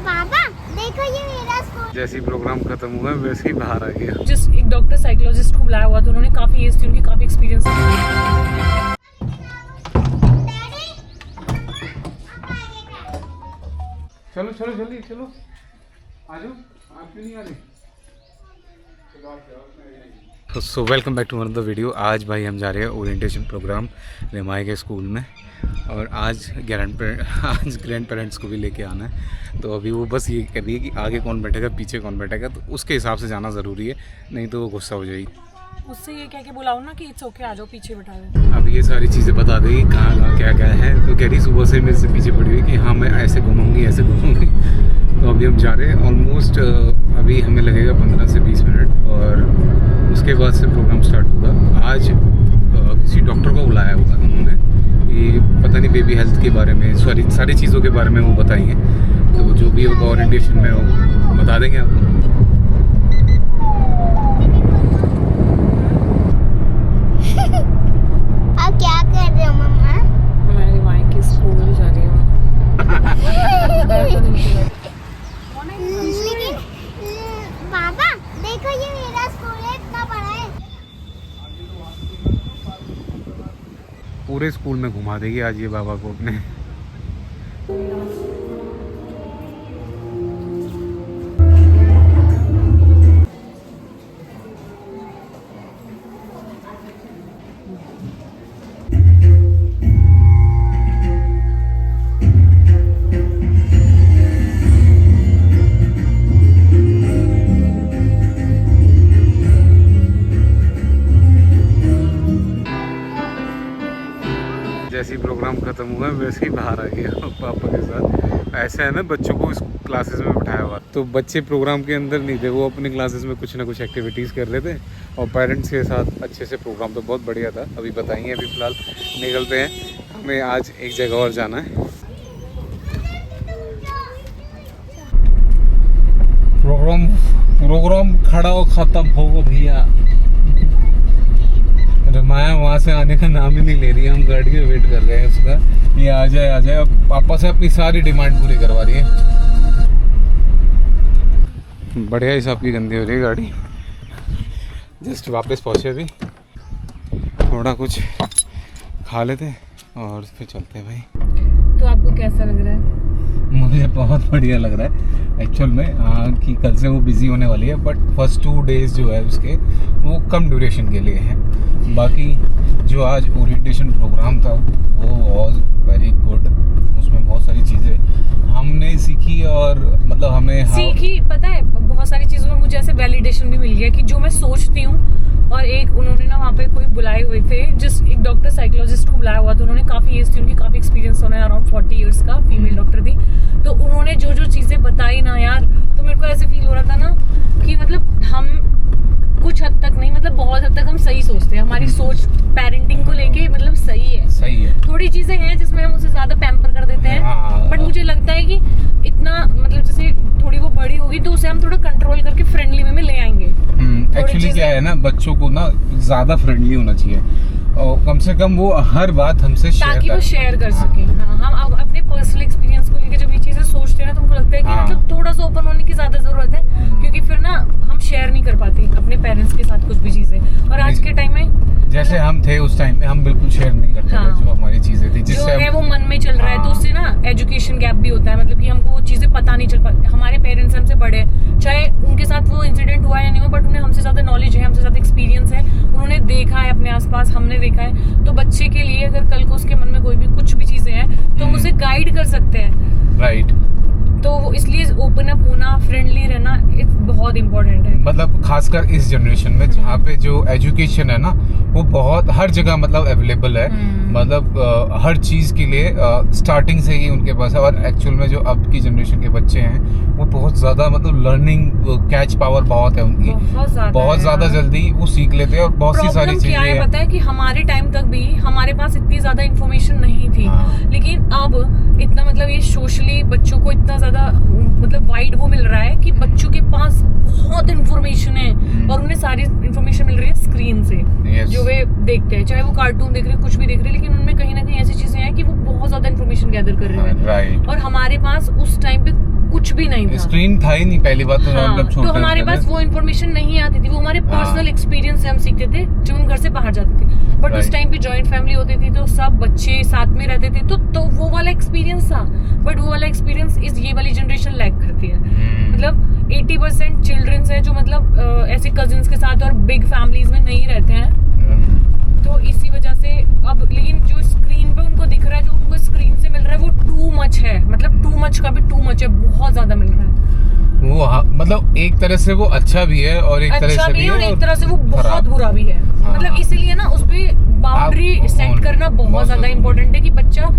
पापा देखो ये मेरा स्कूल। जैसे ही प्रोग्राम खत्म हुआ वैसे ही बाहर आ गया। जिस एक डॉक्टर साइकोलॉजिस्ट को बुलाया हुआ था, उन्होंने काफी एज थी उनकी, काफी एक्सपीरियंस चलो चलो जल्दी चलो, आ जाओ। आप क्यों नहीं आ रहे? So welcome back to another video. आज भाई हम जा रहे हैं ओरिएंटेशन प्रोग्राम रेमाई के स्कूल में, और आज ग्रैंड पेरेंट्स को भी लेके आना है। तो अभी वो बस ये कर रही है कि आगे कौन बैठेगा पीछे कौन बैठेगा, तो उसके हिसाब से जाना ज़रूरी है, नहीं तो वो गुस्सा हो जाएगी। उससे ये कह के बुलाओ ना कि इट्स ओके, आ जाओ पीछे बैठा दो। अब ये सारी चीज़ें बता देगी कहाँ कहाँ क्या क्या है। तो कह रही सुबह से मेरे से पीछे पड़ी हुई कि हाँ मैं ऐसे घूमूंगी ऐसे घूमूंगी। तो अभी हम जा रहे हैं ऑलमोस्ट, अभी हमें लगेगा 15 से 20 मिनट, और उसके बाद से प्रोग्राम स्टार्ट होगा। आज किसी डॉक्टर को बुलाया हुआ उन्होंने कि पता नहीं बेबी हेल्थ के बारे में, सारी चीज़ों के बारे में वो बताएंगे। तो जो भी होगा ओरिएंटेशन में वो बता देंगे आपको। अब क्या कर रहे हो मम्मा? मैं रिमाई के स्कूल जा रही हूँ। लेकिन पापा देखो ये मेरा स्कूल है, इतना बड़ा है। पूरे स्कूल में घुमा देगी आज ये बाबा को अपने। जैसे ही प्रोग्राम खत्म हुआ वैसे ही बाहर आ गया पापा के साथ। ऐसा है ना, बच्चों को क्लासेस में बिठाया हुआ, तो बच्चे प्रोग्राम के अंदर नहीं थे, वो अपने क्लासेस में कुछ ना कुछ एक्टिविटीज़ कर रहे थे, और पेरेंट्स के साथ अच्छे से। प्रोग्राम तो बहुत बढ़िया था। अभी बताएंगे, अभी फ़िलहाल निकलते हैं, हमें आज एक जगह और जाना है। प्रोग्राम खड़ा हो ख़त्म होगा भैया। रमाया वहाँ से आने का नाम ही नहीं ले रही है, हम गाड़ी में वेट कर रहे हैं उसका, ये आ जाए आ जाए। अब पापा से अपनी सारी डिमांड पूरी करवा रही है। बढ़िया हिसाब की गंदी हो रही है गाड़ी। जस्ट वापस पहुँचे, अभी थोड़ा कुछ खा लेते और फिर चलते हैं भाई। तो आपको कैसा लग रहा है? मुझे बहुत बढ़िया लग रहा है एक्चुअल में। हाँ कि कल से वो बिज़ी होने वाली है, बट फर्स्ट 2 डेज़ जो है उसके वो कम ड्यूरेशन के लिए है। बाकी जो आज ओरिएंटेशन प्रोग्राम था वो वॉज वेरी गुड। उसमें बहुत सारी चीज़ें हमने सीखी, और मतलब हमें सीखी, पता है बहुत सारी चीज़ों में मुझे ऐसे वैलिडेशन भी मिल गया कि जो मैं सोचती हूँ। और एक उन्होंने ना वहाँ पे कोई बुलाए हुए थे, जिस एक डॉक्टर साइकोलॉजिस्ट को बुलाया हुआ था, उन्होंने काफ़ी एज थी उनकी, काफ़ी एक्सपीरियंस होना है, अराउंड 40 ईयर्स का फीमेल डॉक्टर थी। तो उन्होंने जो जो चीज़ें बताई ना यार, तो मेरे को ऐसे फील हो रहा था ना कि मतलब हम कुछ हद तक नहीं, मतलब बहुत हद तक हम सही सोचते हैं। हमारी सोच पेरेंटिंग को लेके मतलब सही है। थोड़ी चीजें हैं जिसमें हम उसे ज्यादा पैम्पर कर देते हैं, बट मुझे लगता है कि इतना मतलब जैसे थोड़ी वो बड़ी होगी तो उसे हम थोड़ा कंट्रोल करके फ्रेंडली वे में ले आएंगे। एक्चुअली क्या है ना, बच्चों को ना ज्यादा फ्रेंडली होना चाहिए, और कम से कम वो हर बात हमसे ताकि वो शेयर कर सके। हाँ, हम अपने पर्सनल एक्सपीरियंस को लेकर जब ये चीजें सोचते हैं ना, तो हमको लगता है कि मतलब थोड़ा सा ओपन होने की ज्यादा जरूरत है, क्योंकि फिर ना हम शेयर नहीं कर पाते अपने पेरेंट्स के साथ कुछ भी चीजें। और आज के टाइम में जैसे हम थे उस टाइम में, हम बिल्कुल शेयर नहीं करते थे जो हमारी चीजें थी, जो है वो मन में चल रहा है। तो उससे ना एजुकेशन गैप भी होता है, मतलब कि हमको वो चीजें पता नहीं चल पाती। हमारे पेरेंट्स हमसे बड़े हैं, चाहे उनके साथ वो इंसिडेंट हुआ या नहीं हुआ, बट उन्हें हमसे ज्यादा नॉलेज है, हमसे ज्यादा एक्सपीरियंस है, उन्होंने देखा है अपने आसपास, हमने देखा है। तो बच्चे के लिए अगर कल को उसके मन में कोई भी कुछ भी चीजें हैं तो हम उसे गाइड कर सकते हैं। राइट। तो इसलिए ओपन अप होना, फ्रेंडली रहना बहुत इम्पोर्टेंट है। मतलब खासकर इस जनरेशन में जहाँ पे जो एजुकेशन है ना वो बहुत हर जगह मतलब अवेलेबल है। मतलब हर चीज के लिए स्टार्टिंग से ही उनके पास है। और एक्चुअल में जो अब की जनरेशन के बच्चे हैं वो बहुत ज्यादा मतलब लर्निंग कैच पावर बहुत है उनकी, बहुत ज्यादा जल्दी वो सीख लेते हैं, और बहुत सी सारी चीजें क्या है पता है कि हमारे टाइम तक भी हमारे पास इतनी ज्यादा इन्फॉर्मेशन नहीं थी। लेकिन अब इतना मतलब ये सोशली बच्चों को इतना ज्यादा मतलब वाइड वो मिल रहा है कि बच्चों के पास बहुत इन्फॉर्मेशन है, और उन्हें सारी इन्फॉर्मेशन मिल रही है स्क्रीन से। जो वे देखते हैं, चाहे वो कार्टून देख रहे हैं, कुछ भी देख रहे हैं, लेकिन उनमें कहीं ना कहीं ऐसी चीजें हैं कि वो बहुत ज्यादा इन्फॉर्मेशन गैदर कर रहे हैं। और हमारे पास उस टाइम पे कुछ भी नहीं था। स्क्रीन था ही नहीं पहली बात तो। हाँ, मतलब तो हमारे पास वो इन्फॉर्मेशन नहीं आती थी, वो हमारे पर्सनल एक्सपीरियंस से हम सीखते थे जो हम घर से बाहर जाते थे। बट उस टाइम पे जॉइंट फैमिली होती थी तो सब बच्चे साथ में रहते थे, तो वो वाला एक्सपीरियंस था। बट वो वाला एक्सपीरियंस इस ये वाली जनरेशन लैक करती है। मतलब 80% चिल्ड्रंस है जो मतलब ऐसे कजिन्स के साथ और बिग फैमिलीज में नहीं रहते हैं, तो इसी वजह से अब लेकिन जो स्क्रीन पे उनको दिख रहा है, जो उनको स्क्रीन से मिल रहा है वो टू मच है। मतलब टू मच का भी टू मच है, बहुत ज्यादा मिल रहा है वो। मतलब एक तरह से वो अच्छा भी है और एक तरह अच्छा से भी है और एक तरह से वो खराब। बहुत बुरा भी है। मतलब इसीलिए ना उसपे बाउंड्री सेट करना बहुत ज्यादा इम्पोर्टेंट है कि बच्चा,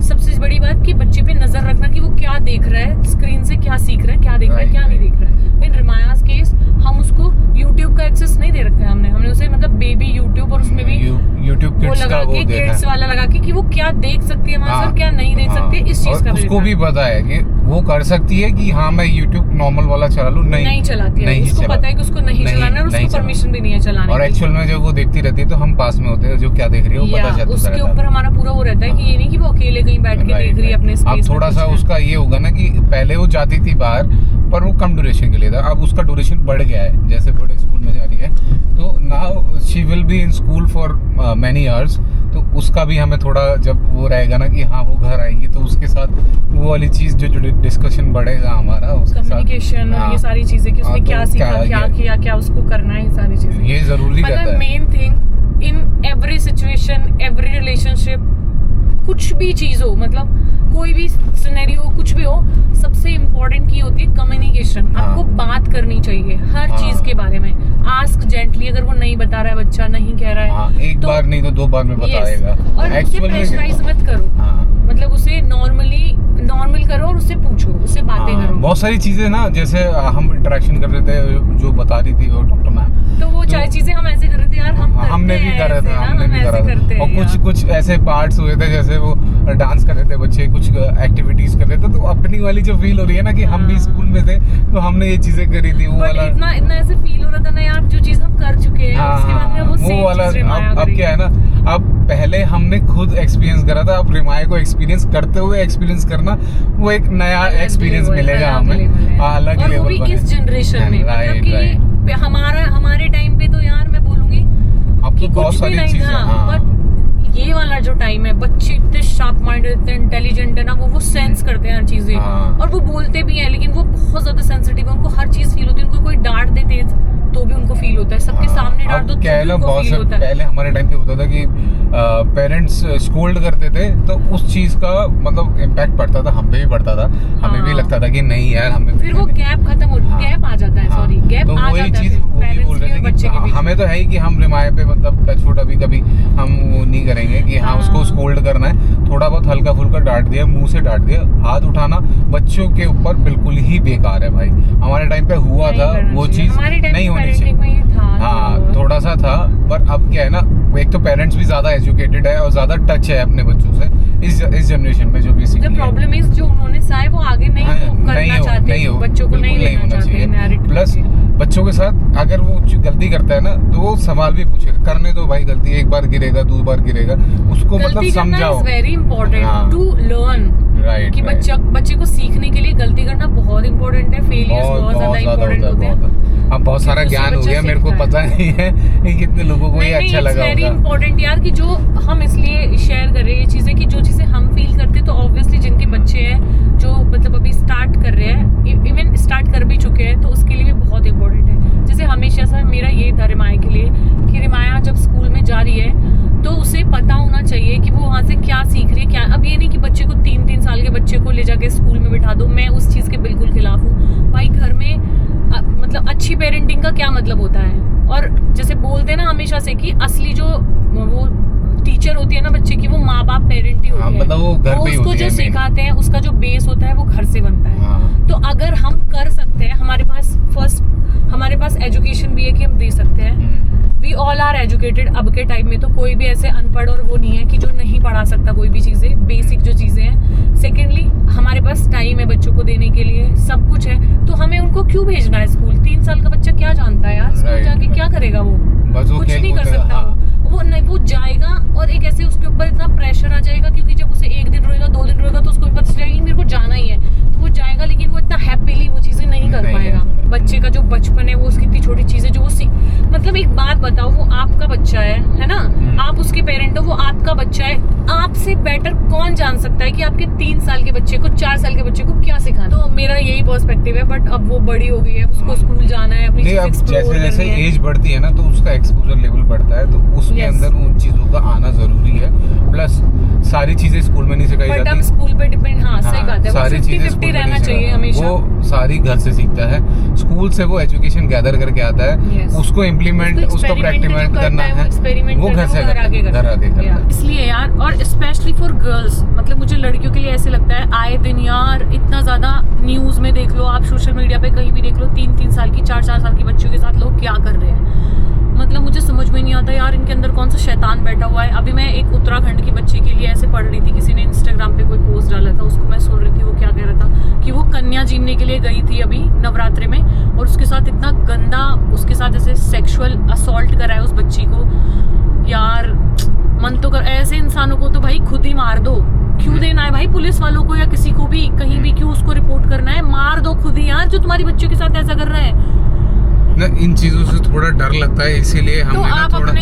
सबसे बड़ी बात कि बच्चे पे नजर रखना कि वो क्या देख रहा है, स्क्रीन से क्या सीख रहा है, क्या देख रहा है, क्या नहीं देख रहा है। इन रिमायास केस हम उसको YouTube का एक्सेस नहीं दे रखा है, हमने उसे मतलब बेबी YouTube और उसमें भी YouTube वो किड्स लगा का वो के देखा किड्स वाला लगा के कि वो क्या देख सकती है वहां से और क्या नहीं देख सकती है, इस चीज का उसको भी पता है कि वो कर सकती है कि हाँ मैं YouTube नॉर्मल वाला चला लूं, नहीं चलाती है। उसको पता है कि उसको नहीं चलाना है और उसको परमिशन भी नहीं है चलाने की। और एक्चुअल में जब वो देखती रहती है तो हम पास में होते हैं, जो क्या देख रही है वो पता चलता है। उसके ऊपर हमारा पूरा वो रहता है कि ये नहीं कि वो अकेले कहीं बैठ के देख रही है अपने स्पेस। अब थोड़ा सा उसका ये होगा ना कि पहले वो जाती थी बाहर पर वो कम ड्यूरेशन के लिए था, अब उसका ड्यूरेशन बढ़ गया है, जैसे बड़े स्कूल में जा रही है तो now she will be in school for many years. तो उसका भी हमें थोड़ा जब वो रहेगा ना कि हाँ वो घर आएगी तो उसके साथ वो वाली चीज जो डिस्कशन बढ़ेगा हमारा, उसके कम्युनिकेशन और ये सारी चीजें कि उसने क्या सीखा, क्या किया, क्या उसको करना है, ये सारी चीजें ये जरूरी रहता है। Main thing in every situation, every relationship, कुछ भी चीज हो, मतलब कोई भी सिनेरियो कुछ भी हो, सबसे इम्पोर्टेंट की होती है कम्युनिकेशन। आपको बात करनी चाहिए हर चीज के बारे में। आस्क जेंटली, अगर वो नहीं बता रहा है, बच्चा नहीं कह रहा है एक तो, बार नहीं तो 2 बार में बताएगा। और उसे प्रेशराइज मत करो, मतलब उसे नॉर्मल करो और उससे पूछो, उससे बातें करो। बहुत सारी चीजें ना, जैसे हम इंटरेक्शन कर रहे थे जो बता रही थी वो डॉक्टर मैम, तो वो चाहे चीजें हम ऐसे कर रहे थे यार, हमने भी कर रहे थे, हमने भी कर रहे थे। और कुछ ऐसे पार्ट्स हुए थे जैसे वो डांस कर रहे थे बच्चे, कुछ एक्टिविटीज कर रहे थे, तो अपनी वाली जो फील हो रही है ना कि हम भी स्कूल में थे तो हमने ये चीजें करी थी, वो वाला इतना ऐसे फील हो रहा था ना यार, जो चीज हम कर चुके हैं उसके बाद में वो वाला। अब क्या है ना, अब पहले हमने खुद एक्सपीरियंस करा था, अब रिमाया को एक्सपीरियंस करते हुए एक्सपीरियंस करना, वो एक नया एक्सपीरियंस मिलेगा हमें अलग लेवल पर। और वो भी इस जनरेशन में, मतलब कि हमारे टाइम पे तो यार मैं बोलूंगी अब तो बहुत सारी चीजें, बट ये वाला जो टाइम है, बच्चे इतने शार्प माइंडेड, इतने इंटेलिजेंट है ना, वो सेंस करते हैं हर चीजें, और वो बोलते भी हैं, लेकिन वो बहुत ज्यादा सेंसिटिव है, उनको हर चीज फील होती है। उनको कोई डांट दे तेज तो भी उनको फील होता है, सबके सामने डांट दो तो भी उनको फील होता है। पहले हमारे टाइम पे होता था कि पेरेंट्स स्कोल्ड करते थे तो उस चीज का मतलब इम्पैक्ट पड़ता था, हम पे भी पड़ता था, हमें भी लगता था कि नहीं यार हमें, फिर वो गैप खत्म हो, गैप आ जाता है, सॉरी गैप आ जाता है पेरेंट्स के और बच्चे के बीच। हमें तो है ही कि हम रिमाया पे मतलब टचवुड अभी कभी हम वो नहीं करेंगे कि हाँ उसको स्कोल्ड करना है, थोड़ा बहुत हल्का फुल्का डांट दिया, मुंह से डांट दिया, हाथ उठाना बच्चों के ऊपर बिल्कुल ही बेकार है भाई। हमारे टाइम पे हुआ था वो चीज नहीं होनी चाहिए, हाँ थोड़ा सा था, पर अब क्या है ना, एक तो पेरेंट्स भी ज्यादा एजुकेटेड है और ज्यादा टच है अपने बच्चों से इस जनरेशन में, जो बेसिकली प्रॉब्लम इज जो उन्होंने चाहे वो आगे नहीं करना चाहते, बच्चों को नहीं होना चाहिए। प्लस बच्चों के साथ अगर वो गलती करता है ना तो वो सवाल भी पूछेगा, करने दो भाई गलती, एक बार गिरेगा 2 बार गिरेगा, उसको मतलब समझाओ। वेरी इंपॉर्टेंट टू लर्न, कि बच्चे को सीखने के लिए गलती करना बहुत इंपॉर्टेंट है, फेलियर्स बहुत ज्यादा इंपॉर्टेंट होते हैं। अब बहुत सारा ज्ञान हो गया, मेरे को पता नहीं है कि कितने लोगों को ये अच्छा लगा होगा। वेरी इंपॉर्टेंट यार, कि जो हम इसलिए शेयर कर रहे हैं ये चीजें, कि जो चीजें हम फील करते तो ऑब्वियसली जिनके बच्चे हैं जो मतलब अभी स्टार्ट कर रहे हैं, इवन स्टार्ट कर भी चुके हैं, तो उसके लिए भी बहुत इंपॉर्टेंट है। जैसे हमेशा से मेरा ये था रिमाया के लिए कि रिमाया जब स्कूल में जा रही है तो उसे पता होना चाहिए कि वो वहाँ से क्या सीख रही है, क्या। अब ये नहीं कि बच्चे को 3 साल के बच्चे को ले जाके स्कूल में बिठा दो, मैं उस चीज के बिल्कुल खिलाफ हूँ भाई। घर में मतलब अच्छी पेरेंटिंग का क्या मतलब होता है, और जैसे बोलते हैं ना हमेशा से कि असली जो वो टीचर होती है ना बच्चे की, वो माँ बाप पेरेंट ही होती है, मतलब वो उसको जो सिखाते हैं उसका जो बेस होता है वो घर से बनता है। तो अगर हम कर सकते हैं, हमारे पास एजुकेशन भी है कि हम दे सकते हैं, वी ऑल आर एजुकेटेड। अब के टाइम में तो कोई भी ऐसे अनपढ़ और वो नहीं है कि जो नहीं पढ़ा सकता कोई भी चीजें, बेसिक जो चीजें हैं। सेकेंडली हमारे पास टाइम है बच्चों को देने के लिए, सब कुछ है, तो हमें उनको क्यों भेजना है स्कूल? 3 साल का बच्चा क्या जानता है यार, स्कूल जाके क्या करेगा? वो कुछ नहीं कर सकता। वो जाएगा और एक ऐसे उसके ऊपर इतना प्रेशर आ जाएगा, क्योंकि जब उसे 1 दिन रोएगा 2 दिन रोएगा तो उसको भी पता चलेगा कि मेरे को जाना ही है, तो वो जाएगा, लेकिन वो इतना छोटी चीजें जो वो मतलब एक बात बताओ, वो आपका बच्चा है ना, आप उसके पेरेंट हो, वो आपका बच्चा है, आपसे बेटर कौन जान सकता है कि आपके 3 साल के बच्चे को 4 साल के बच्चे को क्या सिखाना। तो मेरा यही पर्सपेक्टिव है, बट अब वो बड़ी हो गई है, उसको स्कूल जाना है, अपनी चीजें एक्सप्लोर जैसे करनी है। एज बढ़ती है ना तो उसका एक्सपोजर लेवल बढ़ता है, तो उसके अंदर उन चीजों का आना जरूरी है। प्लस सारी चीजें स्कूल में नहीं सिखाई जाती, बट अब स्कूल पे डिपेंड, हाँ सही बात है, सारी चीजें 50-50 रहना चाहिए हमेशा। वो सारी घर से सीखता है, स्कूल से वो एजुकेशन गैदर करके आता है, उसको इम्प्लीमेंट, उसको प्रैक्टिस करना है, वो घर से घर आगे करता है। इसलिए यार, और स्पेशली फॉर गर्ल्स, मतलब मुझे लड़कियों के लिए ऐसे लगता है, आए दिन यार इतना ज्यादा न्यूज में देख लो, आप सोशल मीडिया पे कहीं भी देख लो, 3-3 साल की 4-4 साल की बच्चियों के साथ लोग क्या कर रहे हैं। मतलब मुझे समझ में नहीं आता यार, इनके अंदर कौन सा शैतान बैठा हुआ है। अभी मैं एक उत्तराखंड की बच्ची के लिए ऐसे पढ़ रही थी, किसी ने इंस्टाग्राम पे कोई पोस्ट डाला था, उसको मैं सुन रही थी, वो क्या कह रहा था कि वो कन्या जीनने के लिए गई थी अभी नवरात्रि में, और उसके साथ इतना गंदा, उसके साथ ऐसे सेक्सुअल असॉल्ट करा है उस बच्ची को। यार मन तो कर, ऐसे इंसानों को तो भाई खुद ही मार दो, क्यों देना है भाई पुलिस वालों को या किसी को भी कहीं भी, क्यों उसको रिपोर्ट करना है, मार दो खुद ही यार, जो तुम्हारी बच्चों के साथ ऐसा कर रहा है। ना इन चीजों से थोड़ा डर लगता है, इसीलिए हमने तो ना थोड़ा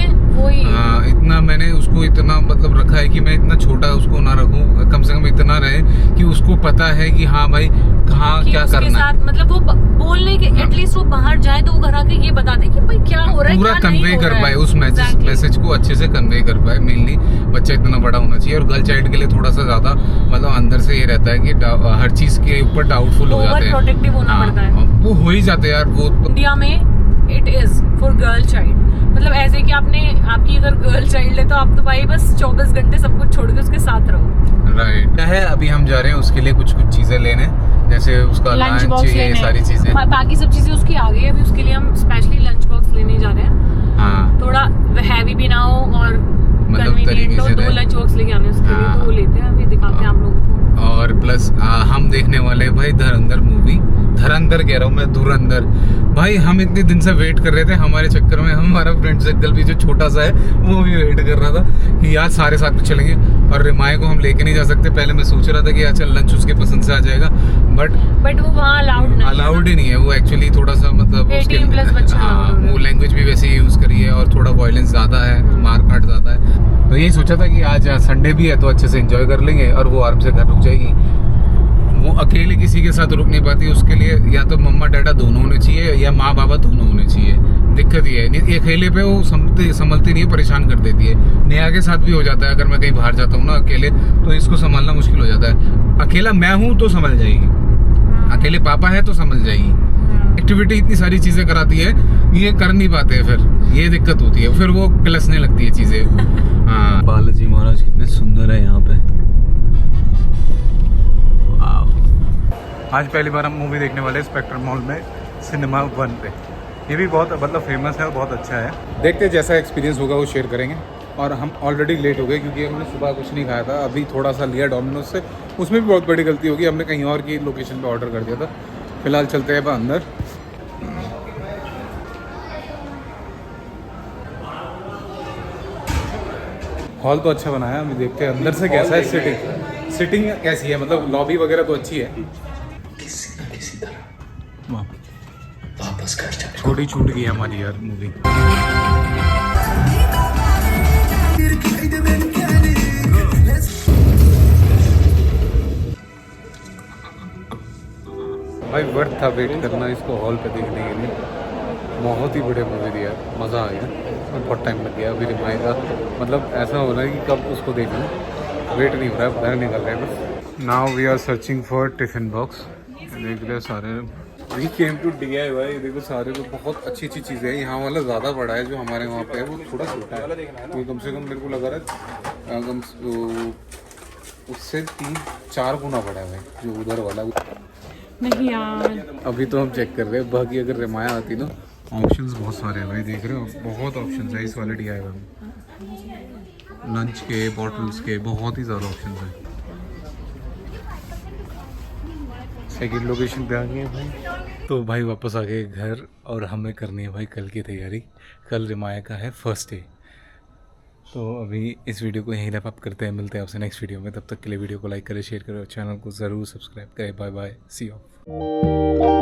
इतना मैंने उसको इतना मतलब रखा है कि मैं इतना छोटा उसको ना रखूं, कम से कम इतना रहे कि उसको पता है कि हाँ भाई कहाँ क्या करना है। मतलब वो बोलने के एटलीस्ट वो बाहर जाए तो वो घर आके ये बता दे कि भाई क्या हो रहा है, पूरा कन्वे कर पाए, उस मैसेज को अच्छे से कन्वे कर पाए। मेनली बच्चा इतना बड़ा होना चाहिए, और गर्ल चाइल्ड के लिए थोड़ा सा ज्यादा मतलब अंदर से ये रहता है कि हर चीज के ऊपर डाउटफुल हो जाते हैं, प्रोटेक्टिव होना पड़ता है, वो हो ही जाते हैं यार। वो इंडिया में it is for girl child, मतलब ऐसे कि आपकी अगर गर्ल चाइल्ड है तो आप तो भाई बस 24 घंटे सब कुछ छोड़ के उसके साथ रहो। राइट है। अभी हम जा रहे हैं उसके लिए कुछ चीजें लेने, जैसे उसका लंच ये सारी चीजें, बाकी सब चीजें उसकी आ गई है। अभी उसके लिए हम स्पेशली लंच बॉक्स लेने जा रहे हैं। हाँ, थोड़ा हैवी भी ना हो और मतलब तरीके से 2 लंच बॉक्स लेके आने उसके लिए, तो वो लेते हैं, अभी दिखाते हैं आप लोगों को। और प्लस हम देखने वाले हैं भाई धुरंधर मूवी। धुरंधर कह रहा हूँ मैं, धुरंधर। भाई हम इतने दिन से वेट कर रहे थे, हमारे चक्कर में हमारा फ्रेंड सर्कल भी जो छोटा सा है वो भी वेट कर रहा था कि यार सारे साथ में चलेंगे। और रिमाय को हम लेके नहीं जा सकते, पहले मैं सोच रहा था कि अच्छा लंच उसके पसंद से आ जाएगा, बट वो वहाँ अलाउड ही नहीं है। वो एक्चुअली थोड़ा सा मतलब वो लैंग्वेज भी वैसे ही यूज करी है, और थोड़ा वायलेंस ज्यादा है, मार काट ज्यादा है। तो यही सोचा था कि आज संडे भी है तो अच्छे से एंजॉय कर लेंगे, और वो आराम से घर रुक जाएगी। वो अकेले किसी के साथ रुक नहीं पाती, उसके लिए या तो मम्मा डैडा दोनों होने चाहिए या माँ बाबा दोनों होने चाहिए। दिक्कत ये है, अकेले पे वो संभलती नहीं है, परेशान कर देती है। नेहा के साथ भी हो जाता है, अगर मैं कहीं बाहर जाता हूँ ना अकेले, तो इसको संभालना मुश्किल हो जाता है। अकेला मैं हूँ तो संभल जाएगी, अकेले पापा है तो संभल जाएगी। एक्टिविटी इतनी सारी चीजें कराती है, ये कर नहीं पाते, फिर ये दिक्कत होती है, फिर वो कलसने लगती है चीजें। हाँ, बालाजी महाराज कितने सुंदर है यहाँ पे। आज पहली बार हम मूवी देखने वाले स्पेक्ट्रम मॉल में, सिनेमा 1 पे। ये भी बहुत मतलब फेमस है और बहुत अच्छा है। देखते हैं जैसा एक्सपीरियंस होगा वो शेयर करेंगे। और हम ऑलरेडी लेट हो गए क्योंकि हमने सुबह कुछ नहीं खाया था, अभी थोड़ा सा लिया डोमिनोज से, उसमें भी बहुत बड़ी गलती होगी, हमने कहीं और की लोकेशन पे ऑर्डर कर दिया था। फिलहाल चलते हैं अंदर। हॉल तो अच्छा बनाया, अभी देखते हैं अंदर से कैसा है। सिटिंग कैसी है, मतलब लॉबी वगैरह तो अच्छी है। वापस घर जा, छोटी छूट गई हमारी यार मूवी। भाई वर्थ था वेट करना इसको हॉल पे देखने के लिए। बहुत ही बड़े मूवी थी यार, मज़ा आ गया। इसमें बहुत टाइम लग गया, अभी रिमाएगा मतलब ऐसा हो रहा है कि कब उसको देख लूँ, वेट नहीं हो रहा है, बाहर निकल रहे हैं बस। Now we are searching for tiffin box. देख रहे सारे, वी केम टू DIY। देखो सारे को बहुत अच्छी अच्छी चीज़ें हैं। यहाँ वाला ज़्यादा बड़ा है, जो हमारे वहाँ पे है वो थोड़ा छोटा है। तो कम से कम मेरे को लगा रहा है उससे 3-4 गुना बड़ा है भाई जो उधर वाला। नहीं यार, अभी तो हम चेक कर रहे हैं, बाकी अगर रिमाया आती ना, ऑप्शंस बहुत सारे हैं भाई, देख रहे हो बहुत ऑप्शंस है इस वाले DIY में। लंच के, बॉटल्स के, बहुत ही ज़्यादा ऑप्शंस हैं। सेकंड लोकेशन पे आ गए भाई। तो भाई वापस आ गए घर, और हमें करनी है भाई कल की तैयारी। कल रिमाया का है फर्स्ट डे। तो अभी इस वीडियो को यहीं रैप अप करते हैं, मिलते हैं आपसे नेक्स्ट वीडियो में। तब तक के लिए वीडियो को लाइक करें, शेयर करें, चैनल को ज़रूर सब्सक्राइब करें। Bye bye, see you.